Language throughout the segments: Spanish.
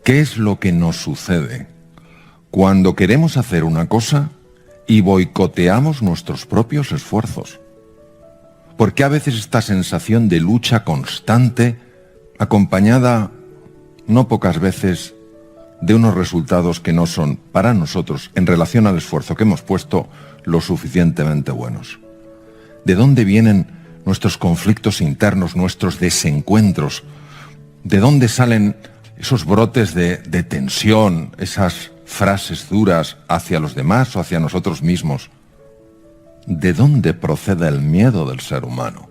¿Qué es lo que nos sucede cuando queremos hacer una cosa y boicoteamos nuestros propios esfuerzos? ¿Por qué a veces esta sensación de lucha constante, acompañada, no pocas veces, de unos resultados que no son, para nosotros, en relación al esfuerzo que hemos puesto, lo suficientemente buenos? ¿De dónde vienen nuestros conflictos internos, nuestros desencuentros? ¿De dónde salen esos brotes de tensión, esas frases duras hacia los demás o hacia nosotros mismos? ¿De dónde procede el miedo del ser humano?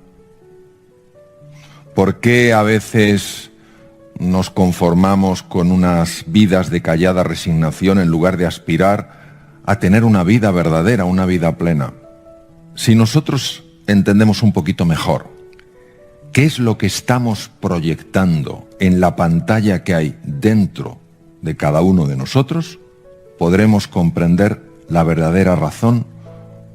¿Por qué a veces nos conformamos con unas vidas de callada resignación en lugar de aspirar a tener una vida verdadera, una vida plena? Si nosotros entendemos un poquito mejor qué es lo que estamos proyectando en la pantalla que hay dentro de cada uno de nosotros, podremos comprender la verdadera razón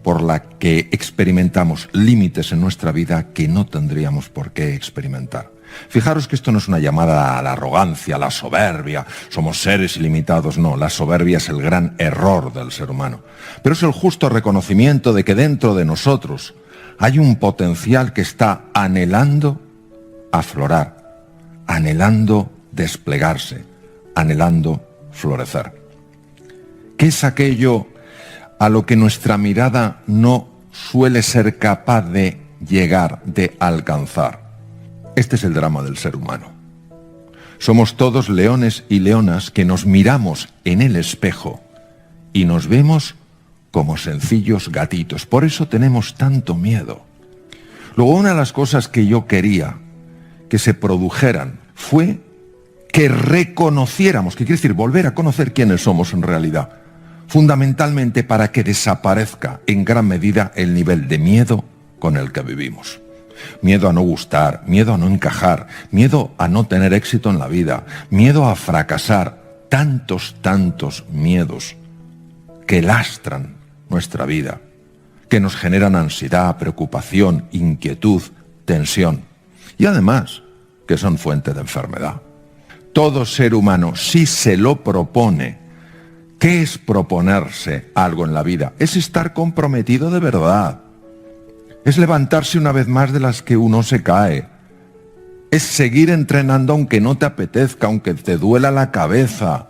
por la que experimentamos límites en nuestra vida que no tendríamos por qué experimentar. Fijaros que esto no es una llamada a la arrogancia, a la soberbia, somos seres ilimitados, no, la soberbia es el gran error del ser humano. Pero es el justo reconocimiento de que dentro de nosotros hay un potencial que está anhelando aflorar, anhelando desplegarse, anhelando florecer. ¿Qué es aquello a lo que nuestra mirada no suele ser capaz de llegar, de alcanzar? Este es el drama del ser humano. Somos todos leones y leonas que nos miramos en el espejo y nos vemos como sencillos gatitos. Por eso tenemos tanto miedo. Luego, una de las cosas que yo quería que se produjeran fue que reconociéramos, que quiere decir volver a conocer quiénes somos en realidad, fundamentalmente para que desaparezca en gran medida el nivel de miedo con el que vivimos. Miedo a no gustar, miedo a no encajar, miedo a no tener éxito en la vida, miedo a fracasar, tantos miedos que lastran nuestra vida, que nos generan ansiedad, preocupación, inquietud, tensión y además que son fuente de enfermedad. Todo ser humano, si se lo propone, ¿qué es proponerse algo en la vida? Es estar comprometido de verdad. Es levantarse una vez más de las que uno se cae. Es seguir entrenando aunque no te apetezca, aunque te duela la cabeza,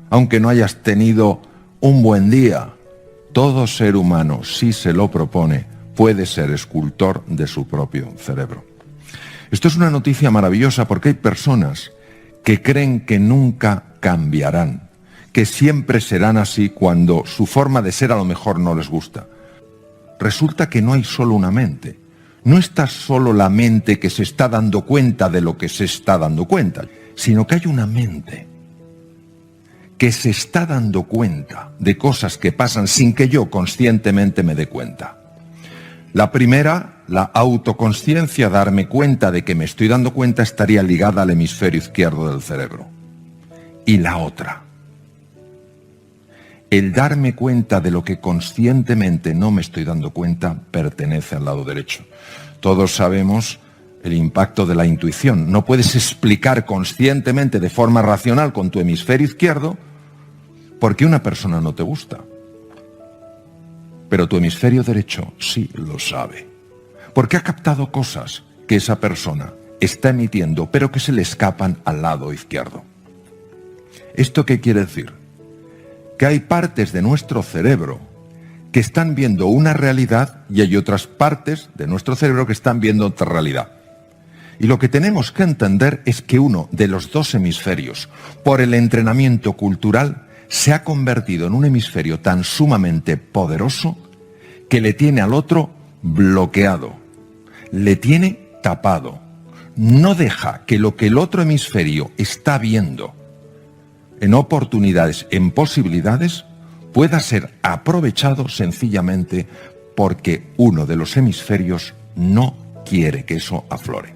aunque no hayas tenido un buen día. Todo ser humano, si se lo propone, puede ser escultor de su propio cerebro. Esto es una noticia maravillosa porque hay personas que creen que nunca cambiarán, que siempre serán así cuando su forma de ser a lo mejor no les gusta. Resulta que no hay solo una mente. No está solo la mente que se está dando cuenta de lo que se está dando cuenta, sino que hay una mente que se está dando cuenta de cosas que pasan sin que yo conscientemente me dé cuenta. La primera, la autoconsciencia, darme cuenta de que me estoy dando cuenta, estaría ligada al hemisferio izquierdo del cerebro. Y la otra, el darme cuenta de lo que conscientemente no me estoy dando cuenta, pertenece al lado derecho. Todos sabemos el impacto de la intuición. No puedes explicar conscientemente de forma racional con tu hemisferio izquierdo por qué una persona no te gusta. Pero tu hemisferio derecho sí lo sabe. Porque ha captado cosas que esa persona está emitiendo, pero que se le escapan al lado izquierdo. ¿Esto qué quiere decir? Que hay partes de nuestro cerebro que están viendo una realidad y hay otras partes de nuestro cerebro que están viendo otra realidad. Y lo que tenemos que entender es que uno de los dos hemisferios, por el entrenamiento cultural, se ha convertido en un hemisferio tan sumamente poderoso que le tiene al otro bloqueado, le tiene tapado. No deja que lo que el otro hemisferio está viendo en oportunidades, en posibilidades, pueda ser aprovechado sencillamente porque uno de los hemisferios no quiere que eso aflore.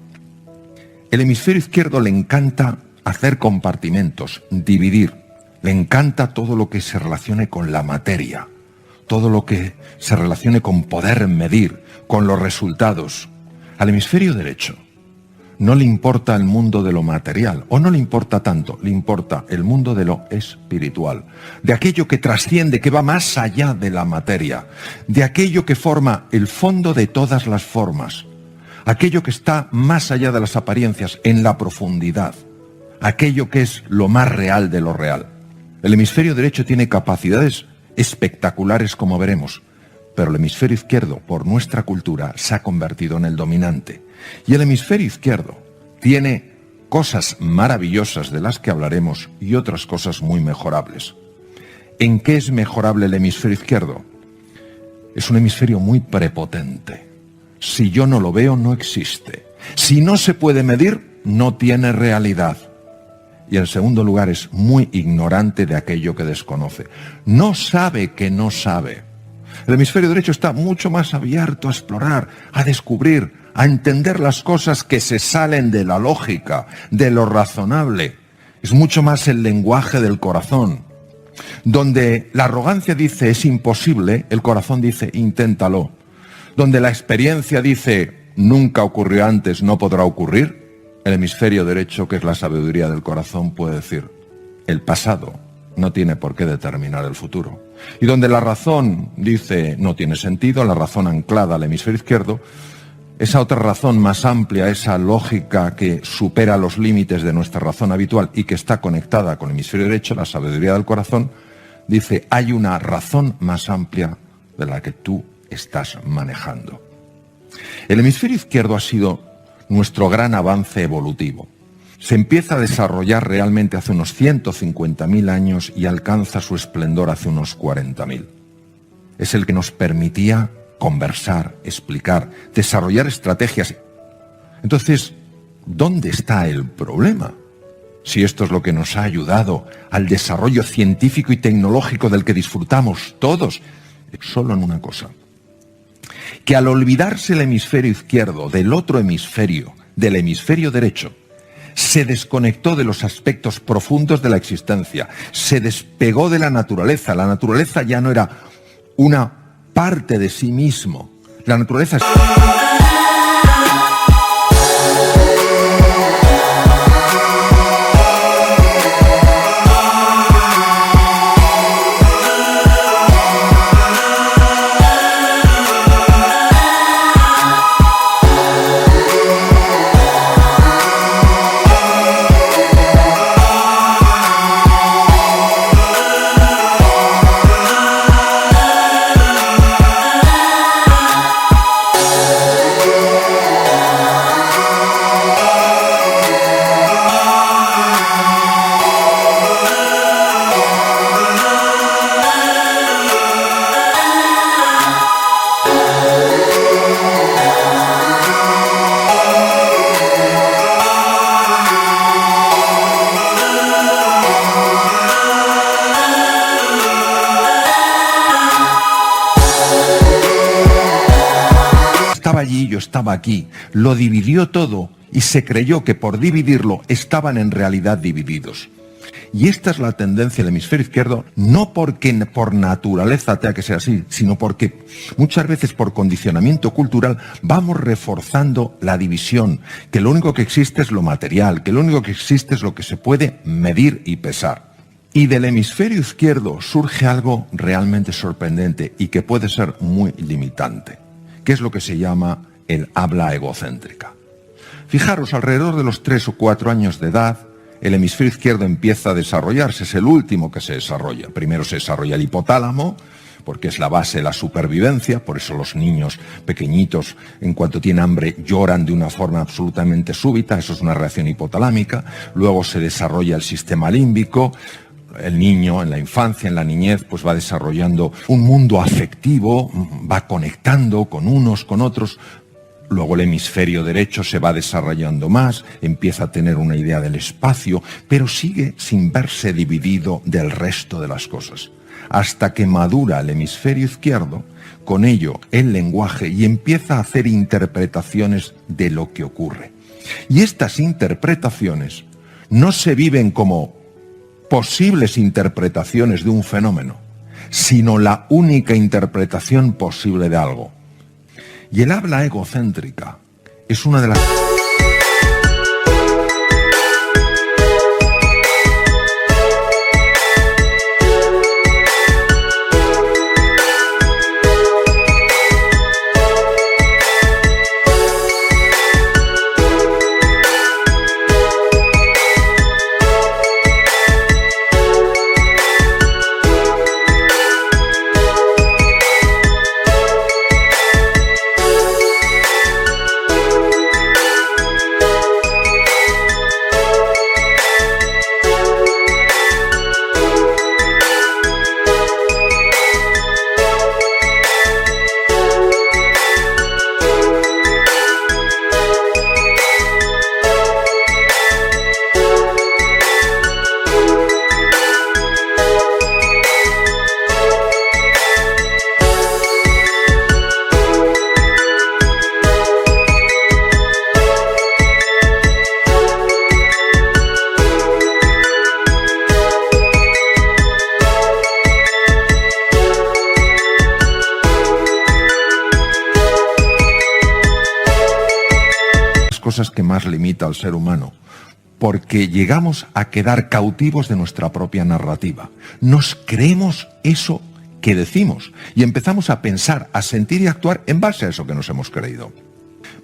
El hemisferio izquierdo le encanta hacer compartimentos, dividir, le encanta todo lo que se relacione con la materia, todo lo que se relacione con poder medir, con los resultados. Al hemisferio derecho no le importa el mundo de lo material, o no le importa tanto, le importa el mundo de lo espiritual, de aquello que trasciende, que va más allá de la materia, de aquello que forma el fondo de todas las formas, aquello que está más allá de las apariencias, en la profundidad, aquello que es lo más real de lo real. El hemisferio derecho tiene capacidades espectaculares, como veremos, pero el hemisferio izquierdo, por nuestra cultura, se ha convertido en el dominante. Y el hemisferio izquierdo tiene cosas maravillosas de las que hablaremos y otras cosas muy mejorables. ¿En qué es mejorable el hemisferio izquierdo? Es un hemisferio muy prepotente. Si yo no lo veo, no existe. Si no se puede medir, no tiene realidad. Y en segundo lugar, es muy ignorante de aquello que desconoce. No sabe que no sabe. El hemisferio derecho está mucho más abierto a explorar, a descubrir, a entender las cosas que se salen de la lógica, de lo razonable. Es mucho más el lenguaje del corazón. Donde la arrogancia dice es imposible, el corazón dice inténtalo. Donde la experiencia dice nunca ocurrió antes, no podrá ocurrir, el hemisferio derecho, que es la sabiduría del corazón, puede decir el pasado no tiene por qué determinar el futuro. Y donde la razón dice no tiene sentido, la razón anclada al hemisferio izquierdo, esa otra razón más amplia, esa lógica que supera los límites de nuestra razón habitual y que está conectada con el hemisferio derecho, la sabiduría del corazón, dice hay una razón más amplia de la que tú estás manejando. El hemisferio izquierdo ha sido nuestro gran avance evolutivo. Se empieza a desarrollar realmente hace unos 150.000 años y alcanza su esplendor hace unos 40.000. Es el que nos permitía conversar, explicar, desarrollar estrategias. Entonces, ¿dónde está el problema? Si esto es lo que nos ha ayudado al desarrollo científico y tecnológico del que disfrutamos todos, solo en una cosa. Que al olvidarse el hemisferio izquierdo del otro hemisferio, del hemisferio derecho, se desconectó de los aspectos profundos de la existencia, se despegó de la naturaleza ya no era una parte de sí mismo, la naturaleza es... Allí, yo estaba aquí, lo dividió todo y se creyó que por dividirlo estaban en realidad divididos. Y esta es la tendencia del hemisferio izquierdo, no porque por naturaleza tenga que ser así, sino porque muchas veces por condicionamiento cultural vamos reforzando la división, que lo único que existe es lo material, que lo único que existe es lo que se puede medir y pesar. Y del hemisferio izquierdo surge algo realmente sorprendente y que puede ser muy limitante, que es lo que se llama el habla egocéntrica. Fijaros, alrededor de los 3 o 4 años de edad, el hemisferio izquierdo empieza a desarrollarse, es el último que se desarrolla. Primero se desarrolla el hipotálamo, porque es la base de la supervivencia, por eso los niños pequeñitos, en cuanto tienen hambre, lloran de una forma absolutamente súbita, eso es una reacción hipotalámica. Luego se desarrolla el sistema límbico. El niño en la infancia, en la niñez, pues va desarrollando un mundo afectivo, va conectando con unos, con otros. Luego el hemisferio derecho se va desarrollando más, empieza a tener una idea del espacio, pero sigue sin verse dividido del resto de las cosas. Hasta que madura el hemisferio izquierdo, con ello el lenguaje, y empieza a hacer interpretaciones de lo que ocurre. Y estas interpretaciones no se viven como posibles interpretaciones de un fenómeno, sino la única interpretación posible de algo. Y el habla egocéntrica es una de las... cosas que más limita al ser humano, porque llegamos a quedar cautivos de nuestra propia narrativa. Nos creemos eso que decimos y empezamos a pensar, a sentir y a actuar en base a eso que nos hemos creído.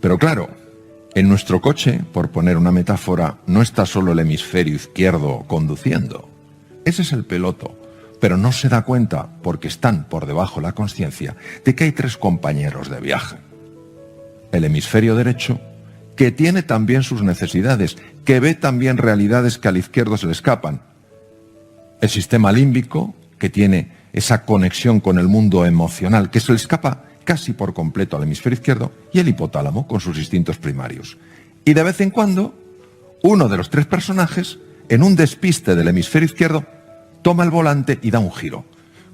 Pero claro, en nuestro coche, por poner una metáfora, no está solo el hemisferio izquierdo conduciendo. Ese es el piloto, pero no se da cuenta, porque están por debajo de la consciencia, de que hay 3 compañeros de viaje. El hemisferio derecho, que tiene también sus necesidades, que ve también realidades que al izquierdo se le escapan. El sistema límbico, que tiene esa conexión con el mundo emocional, que se le escapa casi por completo al hemisferio izquierdo, y el hipotálamo, con sus instintos primarios. Y de vez en cuando, uno de los 3 personajes, en un despiste del hemisferio izquierdo, toma el volante y da un giro.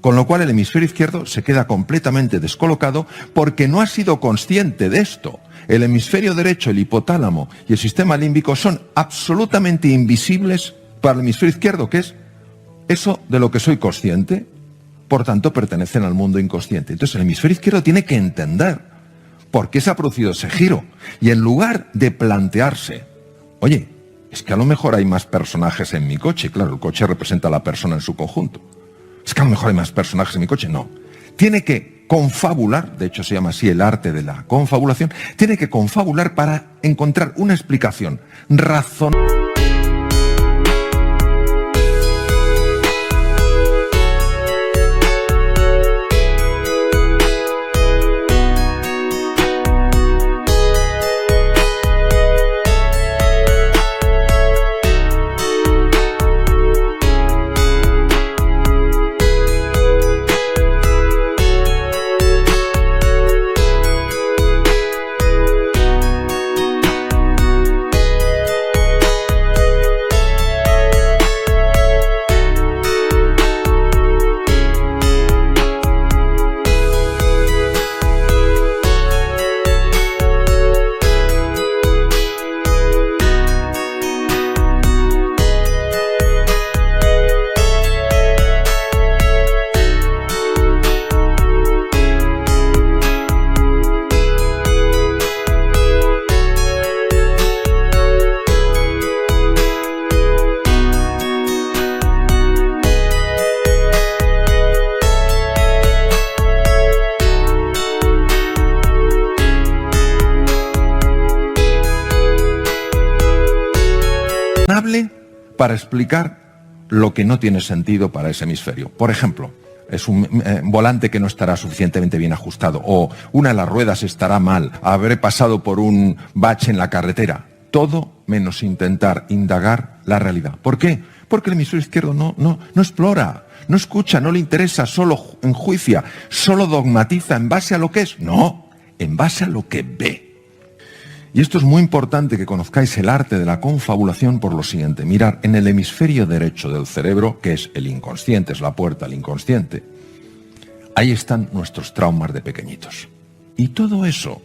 Con lo cual el hemisferio izquierdo se queda completamente descolocado porque no ha sido consciente de esto. El hemisferio derecho, el hipotálamo y el sistema límbico son absolutamente invisibles para el hemisferio izquierdo, que es eso de lo que soy consciente. Por tanto, pertenecen al mundo inconsciente. Entonces el hemisferio izquierdo tiene que entender por qué se ha producido ese giro. Y en lugar de plantearse, oye, es que a lo mejor hay más personajes en mi coche. Claro, el coche representa a la persona en su conjunto. Es que a lo mejor hay más personajes en mi coche. No. Tiene que confabular, de hecho se llama así el arte de la confabulación, tiene que confabular para encontrar una explicación razonable. Para explicar lo que no tiene sentido para ese hemisferio. Por ejemplo, es un volante que no estará suficientemente bien ajustado, o una de las ruedas estará mal, habré pasado por un bache en la carretera. Todo menos intentar indagar la realidad. ¿Por qué? Porque el hemisferio izquierdo no explora, no escucha, no le interesa, solo enjuicia, solo dogmatiza en base a lo que es. No, en base a lo que ve. Y esto es muy importante que conozcáis el arte de la confabulación por lo siguiente. Mirad, en el hemisferio derecho del cerebro, que es el inconsciente, es la puerta al inconsciente, ahí están nuestros traumas de pequeñitos. Y todo eso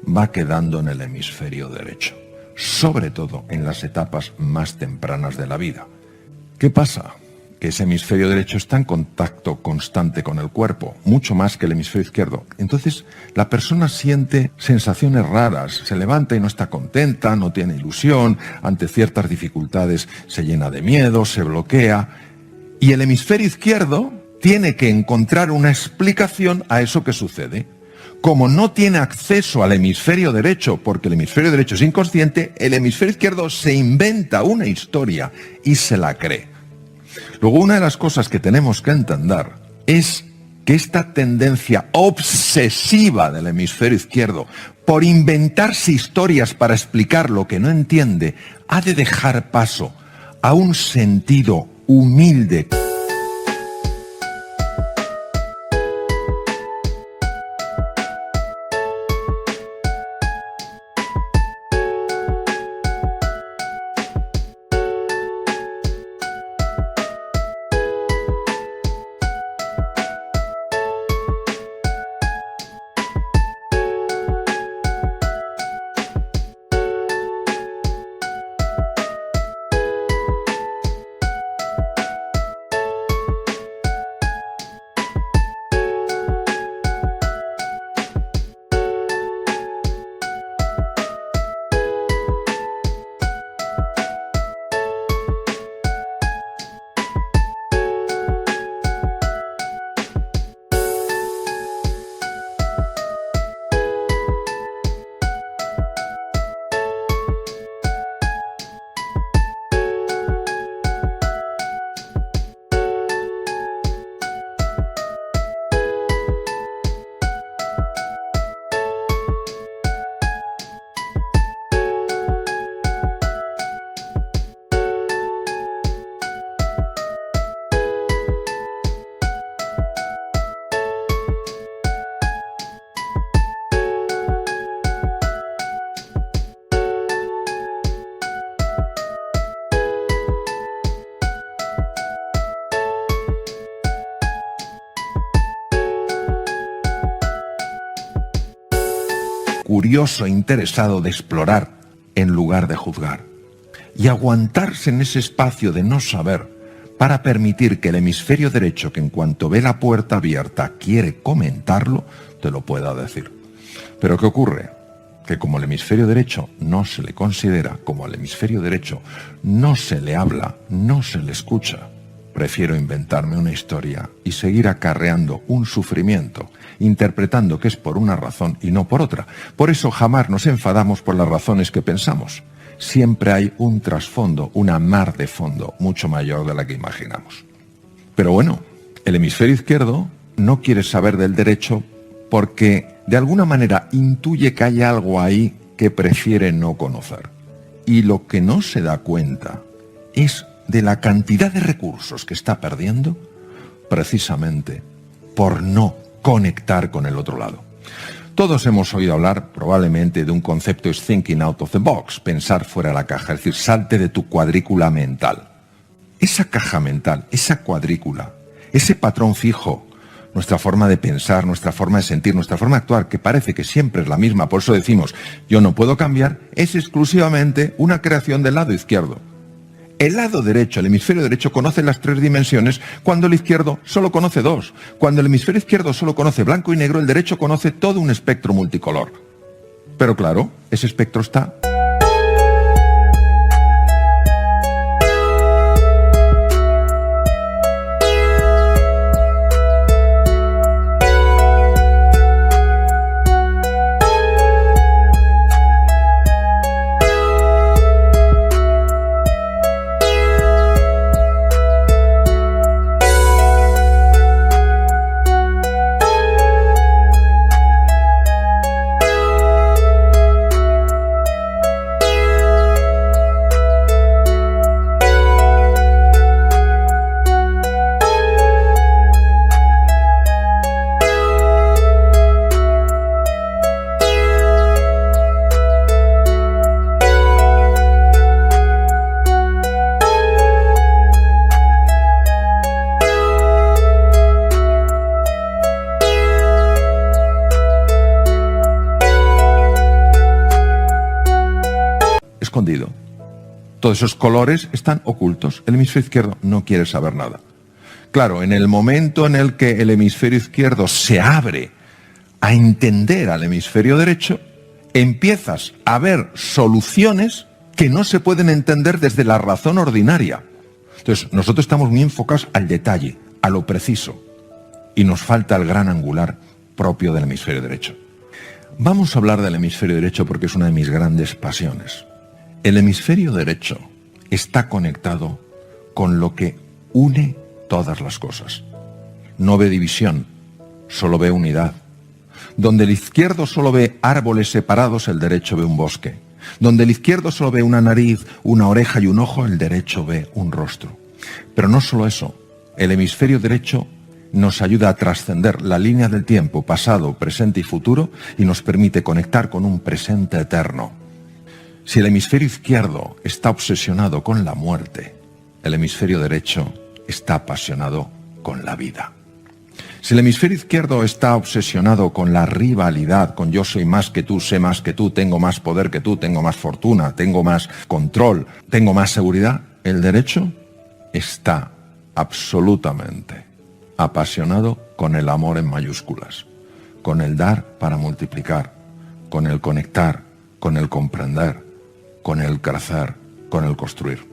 va quedando en el hemisferio derecho, sobre todo en las etapas más tempranas de la vida. ¿Qué pasa? Que ese hemisferio derecho está en contacto constante con el cuerpo, mucho más que el hemisferio izquierdo. Entonces, la persona siente sensaciones raras, se levanta y no está contenta, no tiene ilusión, ante ciertas dificultades se llena de miedo, se bloquea. Y el hemisferio izquierdo tiene que encontrar una explicación a eso que sucede. Como no tiene acceso al hemisferio derecho, porque el hemisferio derecho es inconsciente, el hemisferio izquierdo se inventa una historia y se la cree. Luego, una de las cosas que tenemos que entender es que esta tendencia obsesiva del hemisferio izquierdo por inventarse historias para explicar lo que no entiende, ha de dejar paso a un sentido humilde. curioso e interesado de explorar en lugar de juzgar. Y aguantarse en ese espacio de no saber para permitir que el hemisferio derecho, que en cuanto ve la puerta abierta quiere comentarlo, te lo pueda decir. Pero ¿qué ocurre? Que como el hemisferio derecho no se le considera, como al hemisferio derecho no se le habla, no se le escucha, prefiero inventarme una historia y seguir acarreando un sufrimiento, interpretando que es por una razón y no por otra. Por eso jamás nos enfadamos por las razones que pensamos. Siempre hay un trasfondo, una mar de fondo mucho mayor de la que imaginamos. Pero bueno, el hemisferio izquierdo no quiere saber del derecho porque de alguna manera intuye que hay algo ahí que prefiere no conocer. Y lo que no se da cuenta es de la cantidad de recursos que está perdiendo precisamente por no conectar con el otro lado. Todos hemos oído hablar probablemente de un concepto es thinking out of the box, pensar fuera de la caja, es decir, salte de tu cuadrícula mental. Esa caja mental, esa cuadrícula, ese patrón fijo, nuestra forma de pensar, nuestra forma de sentir, nuestra forma de actuar, que parece que siempre es la misma, por eso decimos, yo no puedo cambiar, es exclusivamente una creación del lado izquierdo. El lado derecho, el hemisferio derecho, conoce las 3 dimensiones cuando el izquierdo solo conoce 2. Cuando el hemisferio izquierdo solo conoce blanco y negro, el derecho conoce todo un espectro multicolor. Pero claro, ese espectro está... escondido. Todos esos colores están ocultos. El hemisferio izquierdo no quiere saber nada. Claro, en el momento en el que el hemisferio izquierdo se abre a entender al hemisferio derecho, empiezas a ver soluciones que no se pueden entender desde la razón ordinaria. Entonces, nosotros estamos muy enfocados al detalle, a lo preciso, y nos falta el gran angular propio del hemisferio derecho. Vamos a hablar del hemisferio derecho porque es una de mis grandes pasiones. El hemisferio derecho está conectado con lo que une todas las cosas. No ve división, solo ve unidad. Donde el izquierdo solo ve árboles separados, el derecho ve un bosque. Donde el izquierdo solo ve una nariz, una oreja y un ojo, el derecho ve un rostro. Pero no solo eso, el hemisferio derecho nos ayuda a trascender la línea del tiempo, pasado, presente y futuro, y nos permite conectar con un presente eterno. Si el hemisferio izquierdo está obsesionado con la muerte, el hemisferio derecho está apasionado con la vida. Si el hemisferio izquierdo está obsesionado con la rivalidad, con yo soy más que tú, sé más que tú, tengo más poder que tú, tengo más fortuna, tengo más control, tengo más seguridad, el derecho está absolutamente apasionado con el amor en mayúsculas, con el dar para multiplicar, con el conectar, con el comprender, con el crecer, con el construir.